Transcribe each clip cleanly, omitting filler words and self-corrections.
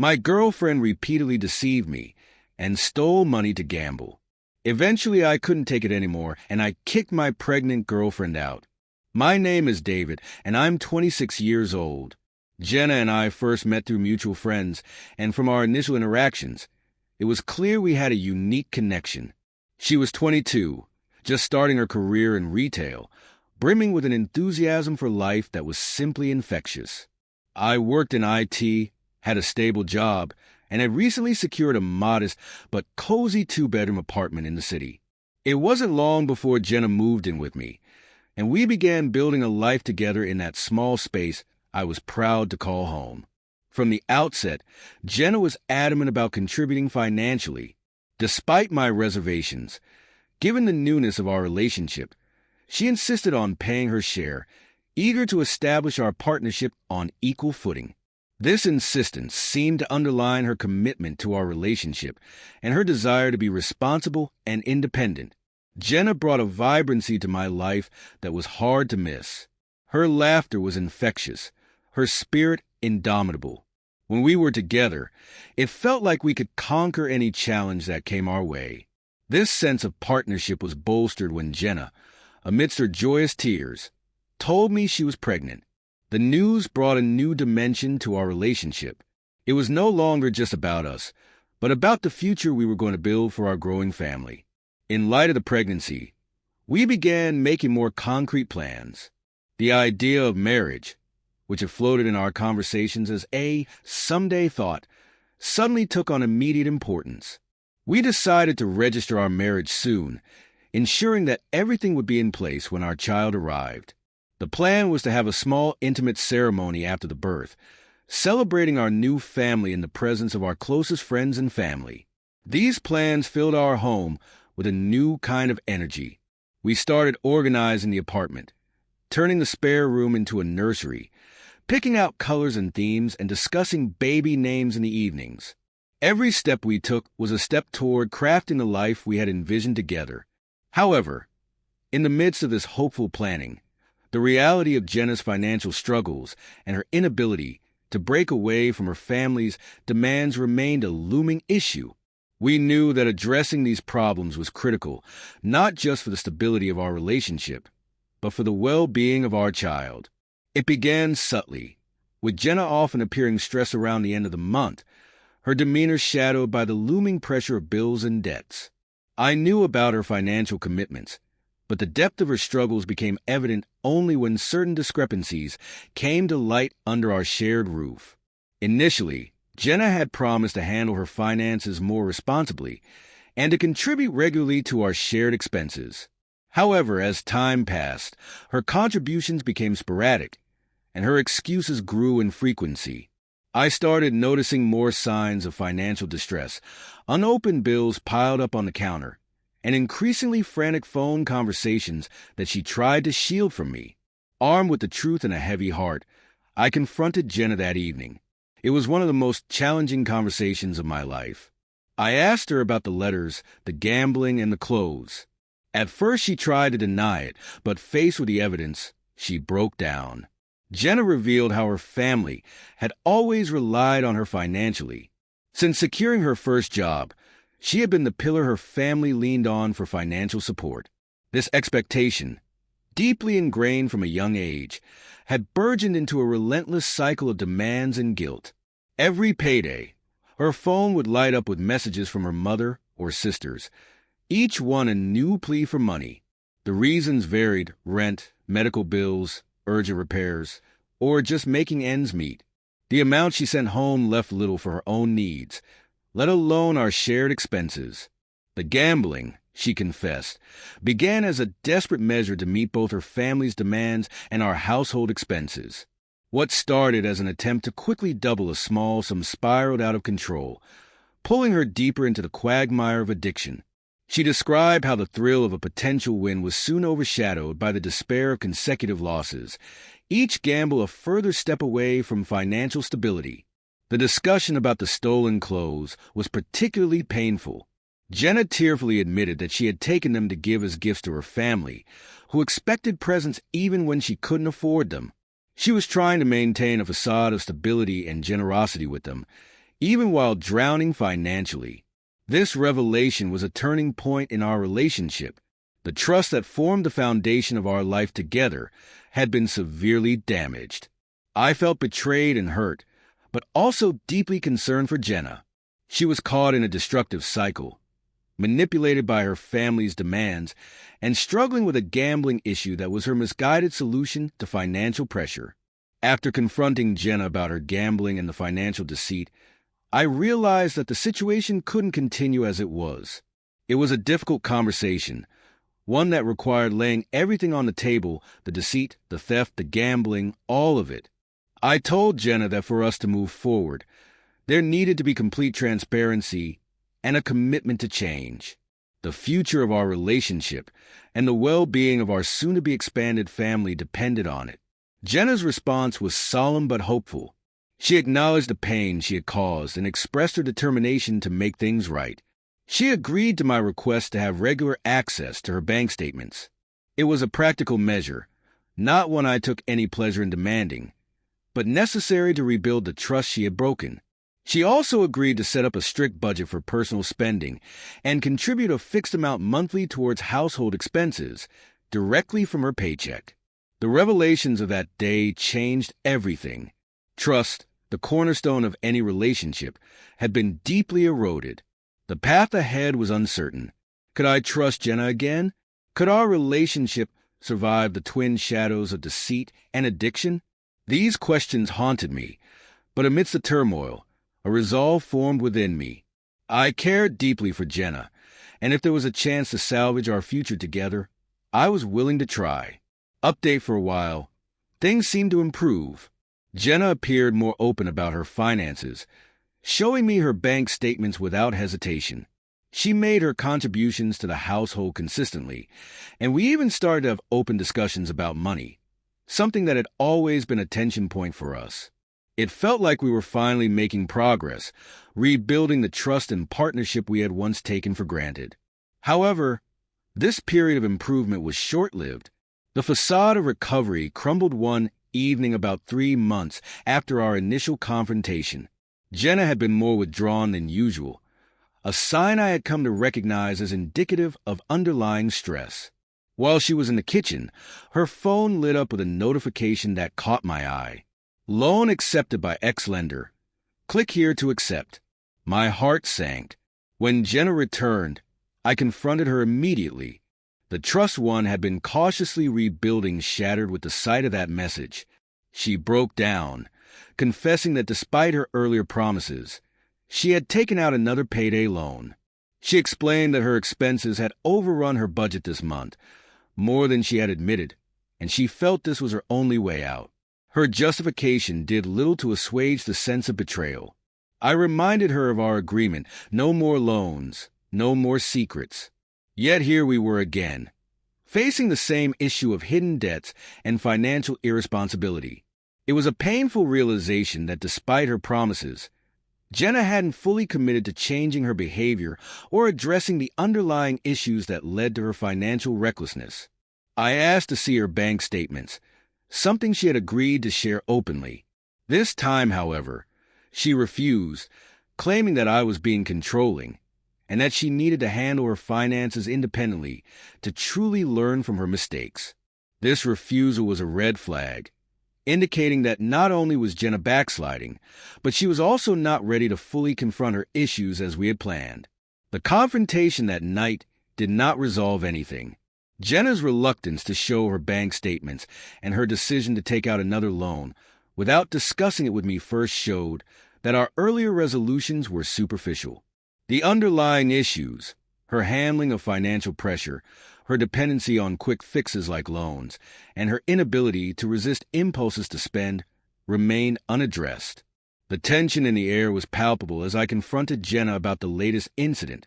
My girlfriend repeatedly deceived me and stole money to gamble. Eventually, I couldn't take it anymore, and I kicked my pregnant girlfriend out. My name is David, and I'm 26 years old. Jenna and I first met through mutual friends, and from our initial interactions, it was clear we had a unique connection. She was 22, just starting her career in retail, brimming with an enthusiasm for life that was simply infectious. I worked in IT, had a stable job, and had recently secured a modest but cozy two-bedroom apartment in the city. It wasn't long before Jenna moved in with me, and we began building a life together in that small space I was proud to call home. From the outset, Jenna was adamant about contributing financially. Despite my reservations, given the newness of our relationship, she insisted on paying her share, eager to establish our partnership on equal footing. This insistence seemed to underline her commitment to our relationship and her desire to be responsible and independent. Jenna brought a vibrancy to my life that was hard to miss. Her laughter was infectious, her spirit indomitable. When we were together, it felt like we could conquer any challenge that came our way. This sense of partnership was bolstered when Jenna, amidst her joyous tears, told me she was pregnant. The news brought a new dimension to our relationship. It was no longer just about us, but about the future we were going to build for our growing family. In light of the pregnancy, we began making more concrete plans. The idea of marriage, which had floated in our conversations as a someday thought, suddenly took on immediate importance. We decided to register our marriage soon, ensuring that everything would be in place when our child arrived. The plan was to have a small, intimate ceremony after the birth, celebrating our new family in the presence of our closest friends and family. These plans filled our home with a new kind of energy. We started organizing the apartment, turning the spare room into a nursery, picking out colors and themes, and discussing baby names in the evenings. Every step we took was a step toward crafting the life we had envisioned together. However, in the midst of this hopeful planning, the reality of Jenna's financial struggles and her inability to break away from her family's demands remained a looming issue. We knew that addressing these problems was critical, not just for the stability of our relationship, but for the well-being of our child. It began subtly, with Jenna often appearing stressed around the end of the month, her demeanor shadowed by the looming pressure of bills and debts. I knew about her financial commitments, but the depth of her struggles became evident only when certain discrepancies came to light under our shared roof. Initially, Jenna had promised to handle her finances more responsibly and to contribute regularly to our shared expenses. However, as time passed, her contributions became sporadic, and her excuses grew in frequency. I started noticing more signs of financial distress, unopened bills piled up on the counter, and increasingly frantic phone conversations that she tried to shield from me. Armed with the truth and a heavy heart, I confronted Jenna that evening. It was one of the most challenging conversations of my life. I asked her about the letters, the gambling, and the clothes. At first she tried to deny it, but faced with the evidence, she broke down. Jenna revealed how her family had always relied on her financially. Since securing her first job, she had been the pillar her family leaned on for financial support. This expectation, deeply ingrained from a young age, had burgeoned into a relentless cycle of demands and guilt. Every payday, her phone would light up with messages from her mother or sisters, each one a new plea for money. The reasons varied: rent, medical bills, urgent repairs, or just making ends meet. The amount she sent home left little for her own needs, let alone our shared expenses. The gambling, she confessed, began as a desperate measure to meet both her family's demands and our household expenses. What started as an attempt to quickly double a small sum spiraled out of control, pulling her deeper into the quagmire of addiction. She described how the thrill of a potential win was soon overshadowed by the despair of consecutive losses, each gamble a further step away from financial stability. The discussion about the stolen clothes was particularly painful. Jenna tearfully admitted that she had taken them to give as gifts to her family, who expected presents even when she couldn't afford them. She was trying to maintain a facade of stability and generosity with them, even while drowning financially. This revelation was a turning point in our relationship. The trust that formed the foundation of our life together had been severely damaged. I felt betrayed and hurt, but also deeply concerned for Jenna. She was caught in a destructive cycle, manipulated by her family's demands, and struggling with a gambling issue that was her misguided solution to financial pressure. After confronting Jenna about her gambling and the financial deceit, I realized that the situation couldn't continue as it was. It was a difficult conversation, one that required laying everything on the table: the deceit, the theft, the gambling, all of it. I told Jenna that for us to move forward, there needed to be complete transparency and a commitment to change. The future of our relationship and the well-being of our soon-to-be expanded family depended on it. Jenna's response was solemn but hopeful. She acknowledged the pain she had caused and expressed her determination to make things right. She agreed to my request to have regular access to her bank statements. It was a practical measure, not one I took any pleasure in demanding, but necessary to rebuild the trust she had broken. She also agreed to set up a strict budget for personal spending and contribute a fixed amount monthly towards household expenses directly from her paycheck. The revelations of that day changed everything. Trust, the cornerstone of any relationship, had been deeply eroded. The path ahead was uncertain. Could I trust Jenna again? Could our relationship survive the twin shadows of deceit and addiction? These questions haunted me, but amidst the turmoil, a resolve formed within me. I cared deeply for Jenna, and if there was a chance to salvage our future together, I was willing to try. Update: for a while, things seemed to improve. Jenna appeared more open about her finances, showing me her bank statements without hesitation. She made her contributions to the household consistently, and we even started to have open discussions about money, something that had always been a tension point for us. It felt like we were finally making progress, rebuilding the trust and partnership we had once taken for granted. However, this period of improvement was short-lived. The facade of recovery crumbled one evening about 3 months after our initial confrontation. Jenna had been more withdrawn than usual, a sign I had come to recognize as indicative of underlying stress. While she was in the kitchen, her phone lit up with a notification that caught my eye. Loan accepted by ex-lender. Click here to accept. My heart sank. When Jenna returned, I confronted her immediately. The trust one had been cautiously rebuilding shattered with the sight of that message. She broke down, confessing that despite her earlier promises, she had taken out another payday loan. She explained that her expenses had overrun her budget this month, more than she had admitted, and she felt this was her only way out. Her justification did little to assuage the sense of betrayal. I reminded her of our agreement: no more loans, no more secrets. Yet here we were again, facing the same issue of hidden debts and financial irresponsibility. It was a painful realization that despite her promises, Jenna hadn't fully committed to changing her behavior or addressing the underlying issues that led to her financial recklessness. I asked to see her bank statements, something she had agreed to share openly. This time, however, she refused, claiming that I was being controlling, and that she needed to handle her finances independently to truly learn from her mistakes. This refusal was a red flag, indicating that not only was Jenna backsliding, but she was also not ready to fully confront her issues as we had planned. The confrontation that night did not resolve anything. Jenna's reluctance to show her bank statements and her decision to take out another loan without discussing it with me first showed that our earlier resolutions were superficial. The underlying issues, her handling of financial pressure, her dependency on quick fixes like loans, and her inability to resist impulses to spend, remained unaddressed. The tension in the air was palpable as I confronted Jenna about the latest incident: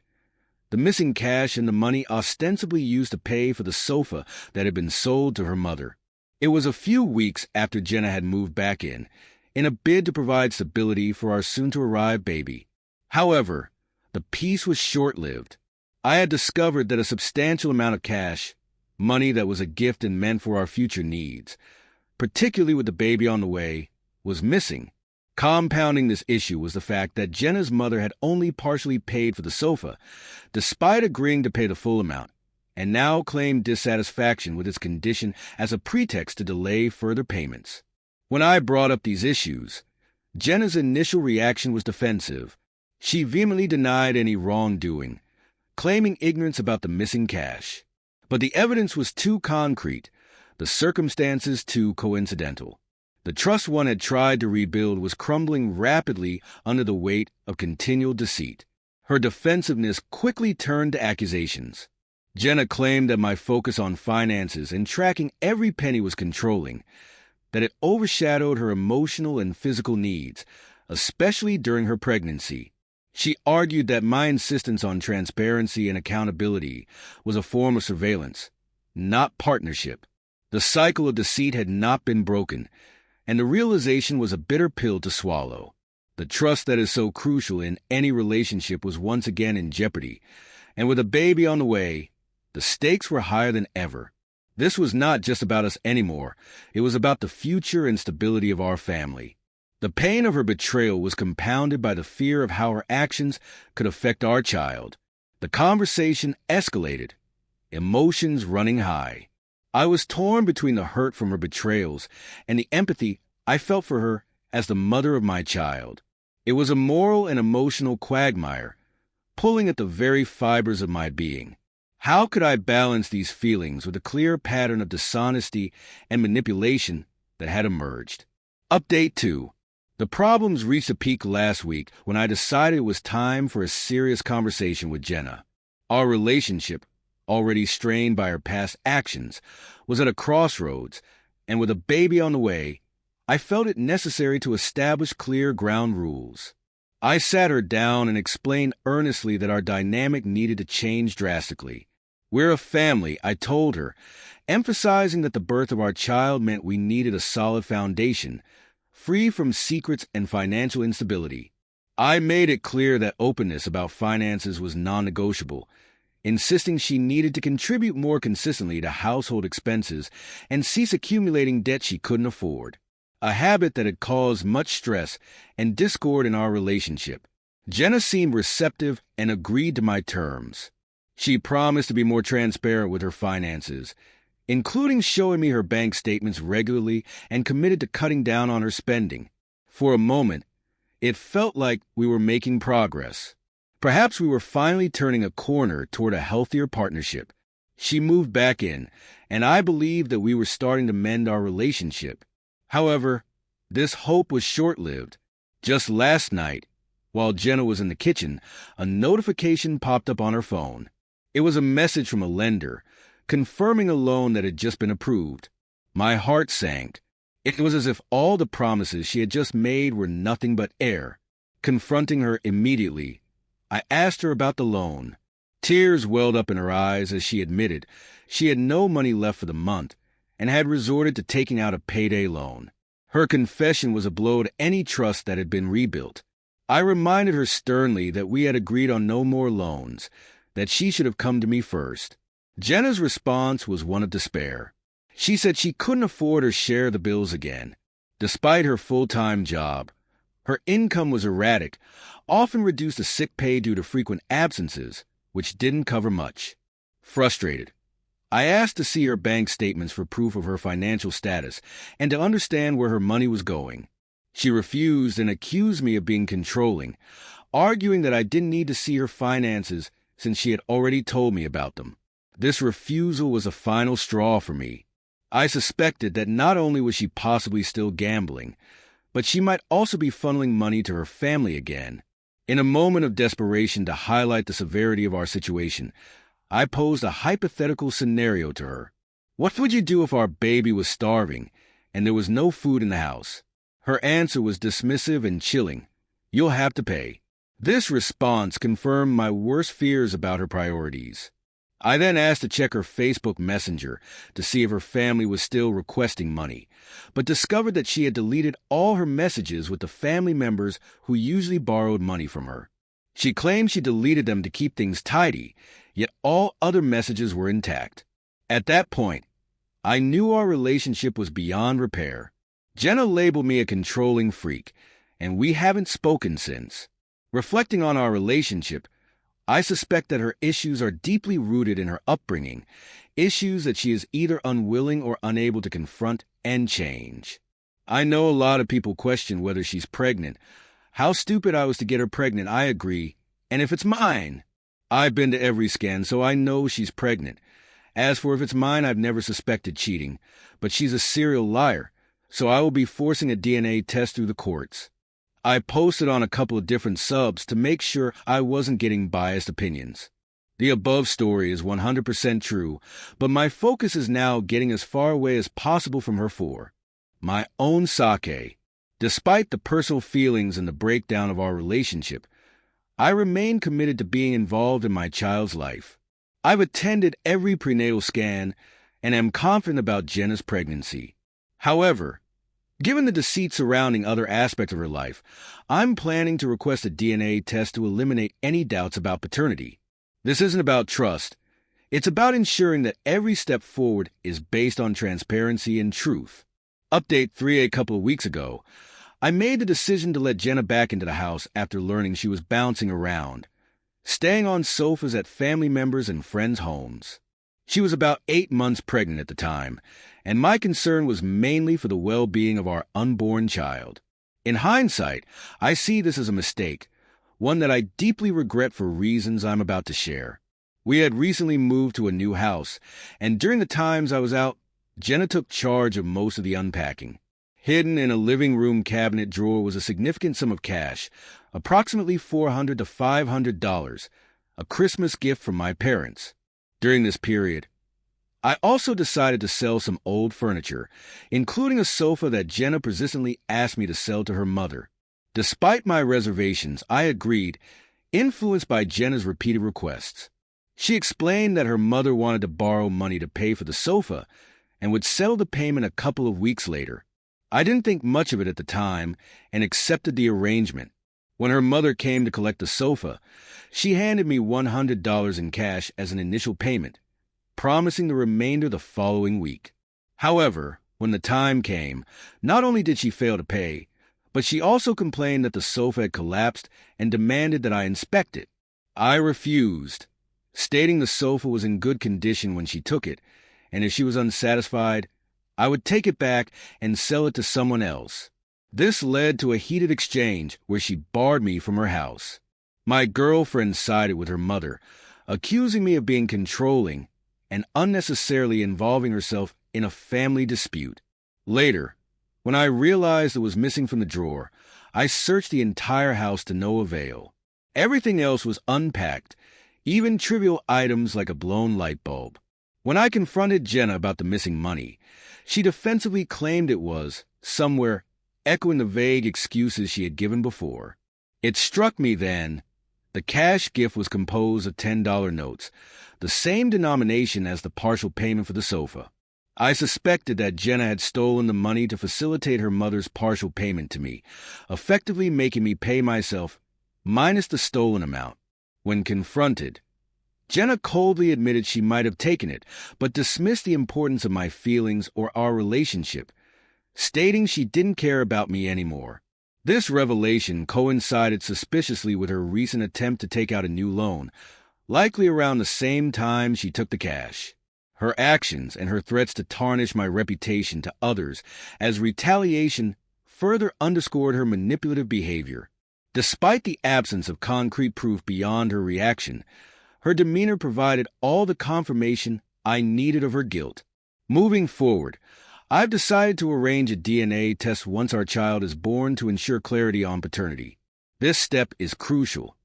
the missing cash and the money ostensibly used to pay for the sofa that had been sold to her mother. It was a few weeks after Jenna had moved back in a bid to provide stability for our soon-to-arrive baby. However, the peace was short-lived. I had discovered that a substantial amount of cash, money that was a gift and meant for our future needs, particularly with the baby on the way, was missing. Compounding this issue was the fact that Jenna's mother had only partially paid for the sofa, despite agreeing to pay the full amount, and now claimed dissatisfaction with its condition as a pretext to delay further payments. When I brought up these issues, Jenna's initial reaction was defensive. She vehemently denied any wrongdoing, claiming ignorance about the missing cash. But the evidence was too concrete, the circumstances too coincidental. The trust one had tried to rebuild was crumbling rapidly under the weight of continual deceit. Her defensiveness quickly turned to accusations. Jenna claimed that my focus on finances and tracking every penny was controlling, that it overshadowed her emotional and physical needs, especially during her pregnancy. She argued that my insistence on transparency and accountability was a form of surveillance, not partnership. The cycle of deceit had not been broken, and the realization was a bitter pill to swallow. The trust that is so crucial in any relationship was once again in jeopardy, and with a baby on the way, the stakes were higher than ever. This was not just about us anymore. It was about the future and stability of our family. The pain of her betrayal was compounded by the fear of how her actions could affect our child. The conversation escalated, emotions running high. I was torn between the hurt from her betrayals and the empathy I felt for her as the mother of my child. It was a moral and emotional quagmire, pulling at the very fibers of my being. How could I balance these feelings with a clear pattern of dishonesty and manipulation that had emerged? Update 2. The problems reached a peak last week when I decided it was time for a serious conversation with Jenna. Our relationship, already strained by her past actions, was at a crossroads, and with a baby on the way, I felt it necessary to establish clear ground rules. I sat her down and explained earnestly that our dynamic needed to change drastically. We're a family, I told her, emphasizing that the birth of our child meant we needed a solid foundation, free from secrets and financial instability. I made it clear that openness about finances was non-negotiable, insisting she needed to contribute more consistently to household expenses and cease accumulating debt she couldn't afford, a habit that had caused much stress and discord in our relationship. Jenna seemed receptive and agreed to my terms. She promised to be more transparent with her finances, including showing me her bank statements regularly, and committed to cutting down on her spending. For a moment, it felt like we were making progress. Perhaps we were finally turning a corner toward a healthier partnership. She moved back in, and I believed that we were starting to mend our relationship. However, this hope was short-lived. Just last night, while Jenna was in the kitchen, a notification popped up on her phone. It was a message from a lender, confirming a loan that had just been approved. My heart sank. It was as if all the promises she had just made were nothing but air. Confronting her immediately, I asked her about the loan. Tears welled up in her eyes as she admitted she had no money left for the month and had resorted to taking out a payday loan. Her confession was a blow to any trust that had been rebuilt. I reminded her sternly that we had agreed on no more loans, that she should have come to me first. Jenna's response was one of despair. She said she couldn't afford her share of the bills again. Despite her full-time job, her income was erratic, often reduced to sick pay due to frequent absences, which didn't cover much. Frustrated, I asked to see her bank statements for proof of her financial status and to understand where her money was going. She refused and accused me of being controlling, arguing that I didn't need to see her finances since she had already told me about them. This refusal was a final straw for me. I suspected that not only was she possibly still gambling, but she might also be funneling money to her family again. In a moment of desperation to highlight the severity of our situation, I posed a hypothetical scenario to her. What would you do if our baby was starving and there was no food in the house? Her answer was dismissive and chilling. You'll have to pay. This response confirmed my worst fears about her priorities. I then asked to check her Facebook Messenger to see if her family was still requesting money, but discovered that she had deleted all her messages with the family members who usually borrowed money from her. She claimed she deleted them to keep things tidy, yet all other messages were intact. At that point, I knew our relationship was beyond repair. Jenna labeled me a controlling freak, and we haven't spoken since. Reflecting on our relationship, I suspect that her issues are deeply rooted in her upbringing, issues that she is either unwilling or unable to confront and change. I know a lot of people question whether she's pregnant. How stupid I was to get her pregnant, I agree. And if it's mine, I've been to every scan, so I know she's pregnant. As for if it's mine, I've never suspected cheating, but she's a serial liar, so I will be forcing a DNA test through the courts. I posted on a couple of different subs to make sure I wasn't getting biased opinions. The above story is 100% true, but my focus is now getting as far away as possible from her for my own sake. Despite the personal feelings and the breakdown of our relationship, I remain committed to being involved in my child's life. I've attended every prenatal scan and am confident about Jenna's pregnancy. However, given the deceit surrounding other aspects of her life, I'm planning to request a DNA test to eliminate any doubts about paternity. This isn't about trust. It's about ensuring that every step forward is based on transparency and truth. Update 3: a couple of weeks ago, I made the decision to let Jenna back into the house after learning she was bouncing around, staying on sofas at family members' and friends' homes. She was about 8 months pregnant at the time, and my concern was mainly for the well-being of our unborn child. In hindsight, I see this as a mistake, one that I deeply regret for reasons I'm about to share. We had recently moved to a new house, and during the times I was out, Jenna took charge of most of the unpacking. Hidden in a living room cabinet drawer was a significant sum of cash, approximately $400 to $500, a Christmas gift from my parents. During this period, I also decided to sell some old furniture, including a sofa that Jenna persistently asked me to sell to her mother. Despite my reservations, I agreed, influenced by Jenna's repeated requests. She explained that her mother wanted to borrow money to pay for the sofa and would settle the payment a couple of weeks later. I didn't think much of it at the time and accepted the arrangement. When her mother came to collect the sofa, she handed me $100 in cash as an initial payment, promising the remainder the following week. However, when the time came, not only did she fail to pay, but she also complained that the sofa had collapsed and demanded that I inspect it. I refused, stating the sofa was in good condition when she took it, and if she was unsatisfied, I would take it back and sell it to someone else. This led to a heated exchange where she barred me from her house. My girlfriend sided with her mother, accusing me of being controlling and unnecessarily involving herself in a family dispute. Later, when I realized it was missing from the drawer, I searched the entire house to no avail. Everything else was unpacked, even trivial items like a blown light bulb. When I confronted Jenna about the missing money, she defensively claimed it was somewhere, echoing the vague excuses she had given before. It struck me then, the cash gift was composed of $10 notes, the same denomination as the partial payment for the sofa. I suspected that Jenna had stolen the money to facilitate her mother's partial payment to me, effectively making me pay myself, minus the stolen amount. When confronted, Jenna coldly admitted she might have taken it, but dismissed the importance of my feelings or our relationship, stating she didn't care about me anymore. This revelation coincided suspiciously with her recent attempt to take out a new loan, likely around the same time she took the cash. Her actions and her threats to tarnish my reputation to others as retaliation further underscored her manipulative behavior. Despite the absence of concrete proof beyond her reaction, her demeanor provided all the confirmation I needed of her guilt. Moving forward, I've decided to arrange a DNA test once our child is born to ensure clarity on paternity. This step is crucial,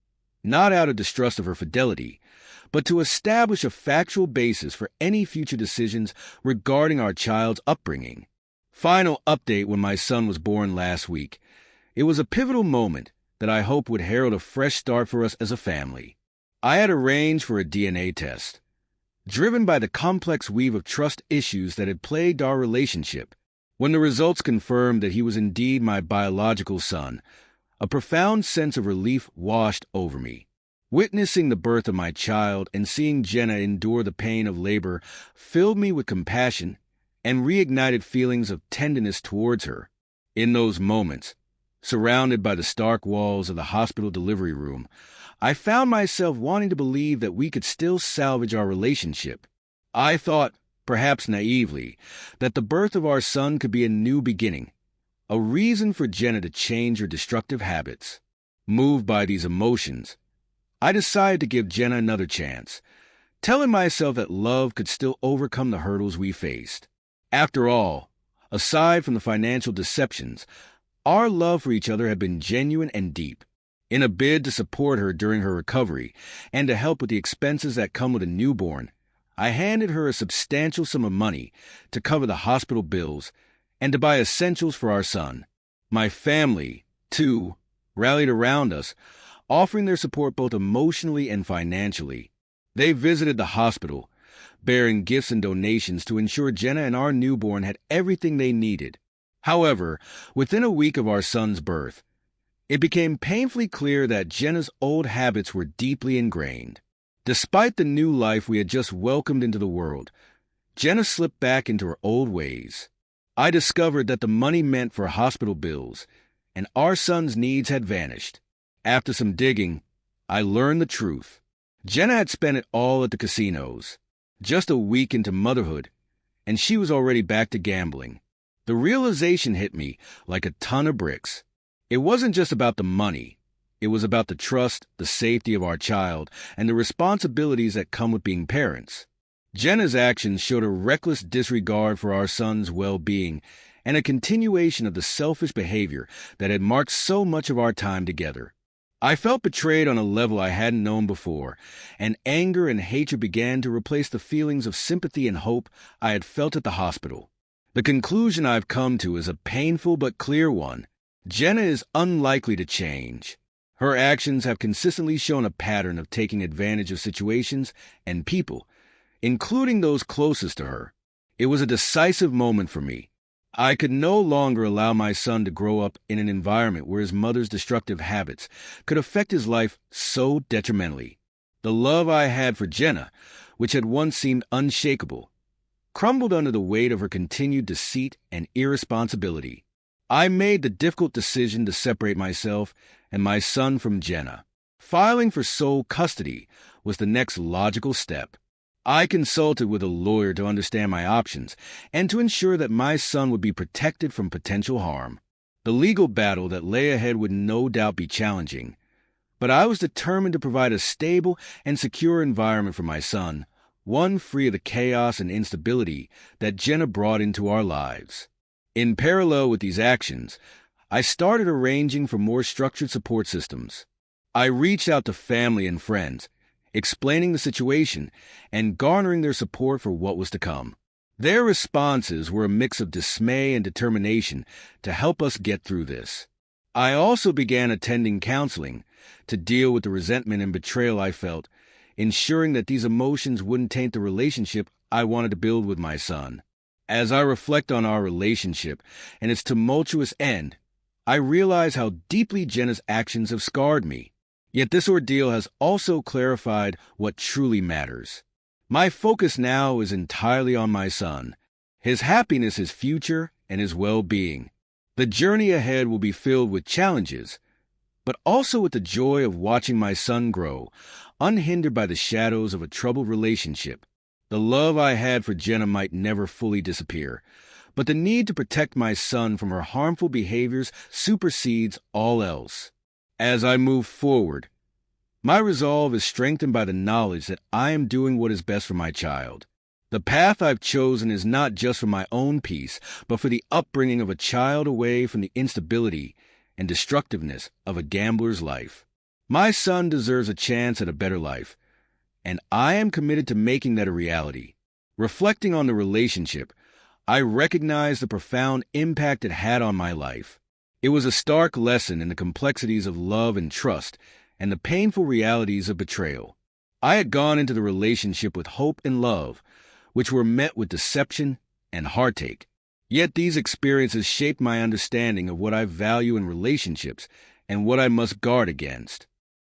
not out of distrust of her fidelity, but to establish a factual basis for any future decisions regarding our child's upbringing. Final update: when my son was born last week, it was a pivotal moment that I hope would herald a fresh start for us as a family. I had arranged for a DNA test, driven by the complex weave of trust issues that had plagued our relationship. When the results confirmed that he was indeed my biological son, a profound sense of relief washed over me. Witnessing the birth of my child and seeing Jenna endure the pain of labor filled me with compassion and reignited feelings of tenderness towards her. In those moments, Surrounded by the stark walls of the hospital delivery room, I found myself wanting to believe that we could still salvage our relationship. I thought, perhaps naively, that the birth of our son could be a new beginning, a reason for Jenna to change her destructive habits. Moved by these emotions, I decided to give Jenna another chance, telling myself that love could still overcome the hurdles we faced. After all, aside from the financial deceptions, our love for each other had been genuine and deep. In a bid to support her during her recovery and to help with the expenses that come with a newborn, I handed her a substantial sum of money to cover the hospital bills and to buy essentials for our son. My family, too, rallied around us, offering their support both emotionally and financially. They visited the hospital, bearing gifts and donations to ensure Jenna and our newborn had everything they needed. However, within a week of our son's birth, it became painfully clear that Jenna's old habits were deeply ingrained. Despite the new life we had just welcomed into the world, Jenna slipped back into her old ways. I discovered that the money meant for hospital bills and our son's needs had vanished. After some digging, I learned the truth. Jenna had spent it all at the casinos, just a week into motherhood, and she was already back to gambling. The realization hit me like a ton of bricks. It wasn't just about the money. It was about the trust, the safety of our child, and the responsibilities that come with being parents. Jenna's actions showed a reckless disregard for our son's well-being and a continuation of the selfish behavior that had marked so much of our time together. I felt betrayed on a level I hadn't known before, and anger and hatred began to replace the feelings of sympathy and hope I had felt at the hospital. The conclusion I've come to is a painful but clear one. Jenna is unlikely to change. Her actions have consistently shown a pattern of taking advantage of situations and people, including those closest to her. It was a decisive moment for me. I could no longer allow my son to grow up in an environment where his mother's destructive habits could affect his life so detrimentally. The love I had for Jenna, which had once seemed unshakable, crumbled under the weight of her continued deceit and irresponsibility. I made the difficult decision to separate myself and my son from Jenna. Filing for sole custody was the next logical step. I consulted with a lawyer to understand my options and to ensure that my son would be protected from potential harm. The legal battle that lay ahead would no doubt be challenging, but I was determined to provide a stable and secure environment for my son, one free of the chaos and instability that Jenna brought into our lives. In parallel with these actions, I started arranging for more structured support systems. I reached out to family and friends, explaining the situation and garnering their support for what was to come. Their responses were a mix of dismay and determination to help us get through this. I also began attending counseling to deal with the resentment and betrayal I felt, ensuring that these emotions wouldn't taint the relationship I wanted to build with my son. As I reflect on our relationship and its tumultuous end, I realize how deeply Jenna's actions have scarred me. Yet this ordeal has also clarified what truly matters. My focus now is entirely on my son, his happiness, his future, and his well-being. The journey ahead will be filled with challenges, but also with the joy of watching my son grow, unhindered by the shadows of a troubled relationship. The love I had for Jenna might never fully disappear, but the need to protect my son from her harmful behaviors supersedes all else. As I move forward, my resolve is strengthened by the knowledge that I am doing what is best for my child. The path I've chosen is not just for my own peace, but for the upbringing of a child away from the instability and destructiveness of a gambler's life. My son deserves a chance at a better life, and I am committed to making that a reality. Reflecting on the relationship, I recognize the profound impact it had on my life. It was a stark lesson in the complexities of love and trust and the painful realities of betrayal. I had gone into the relationship with hope and love, which were met with deception and heartache. Yet these experiences shaped my understanding of what I value in relationships and what I must guard against.